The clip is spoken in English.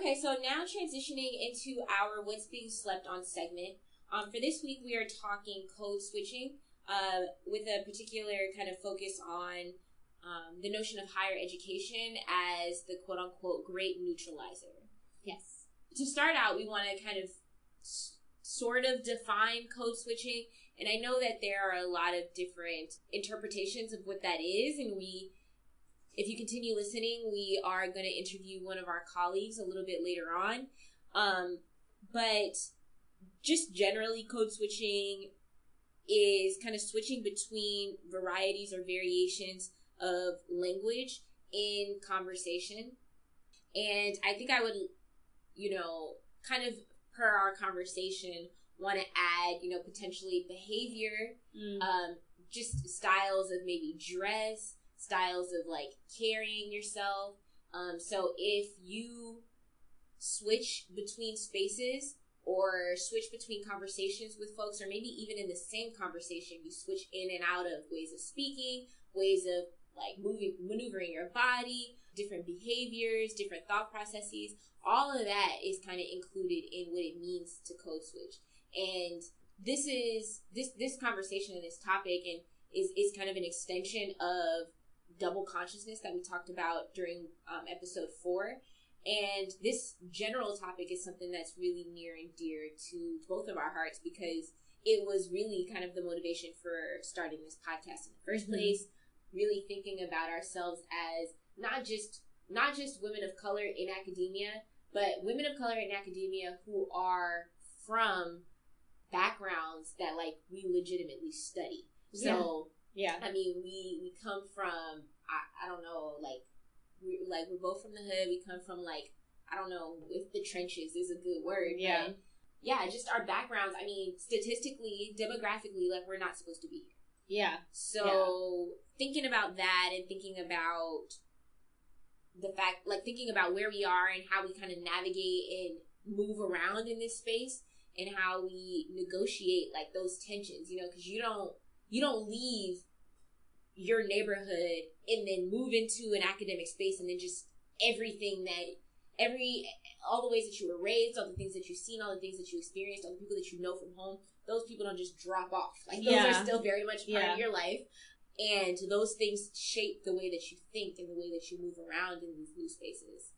Okay, so now transitioning into our What's Being Slept On segment. For this week, we are talking code switching with a particular kind of focus on the notion of higher education as the quote-unquote great neutralizer. Yes. To start out, we want to kind of sort of define code switching, and I know that there are a lot of different interpretations of what that is, and if you continue listening, we are going to interview one of our colleagues a little bit later on. But just generally, code switching is kind of switching between varieties or variations of language in conversation. And I think I would, kind of per our conversation, want to add, potentially behavior, just styles of maybe dress, styles of like carrying yourself. So if you switch between spaces or switch between conversations with folks, or maybe even in the same conversation, you switch in and out of ways of speaking, ways of like maneuvering your body, different behaviors, different thought processes, all of that is kind of included in what it means to code switch. And this is this conversation and this topic and is kind of an extension of double consciousness that we talked about during episode 4. And this general topic is something that's really near and dear to both of our hearts because it was really kind of the motivation for starting this podcast in the first place, really thinking about ourselves as not just women of color in academia, but women of color in academia who are from backgrounds that like we legitimately study. So yeah, I mean, we come from I don't know, we're both from the hood. We come from I don't know if the trenches is a good word. Yeah. But yeah, just our backgrounds. I mean, statistically, demographically, we're not supposed to be here. Yeah. So thinking about that and thinking about the fact, thinking about where we are and how we kind of navigate and move around in this space and how we negotiate those tensions, because you don't leave your neighborhood and then move into an academic space and then just all the ways that you were raised, all the things that you've seen, all the things that you experienced, all the people that you know from home, those people don't just drop off. Those are still very much part of your life. And those things shape the way that you think and the way that you move around in these new spaces.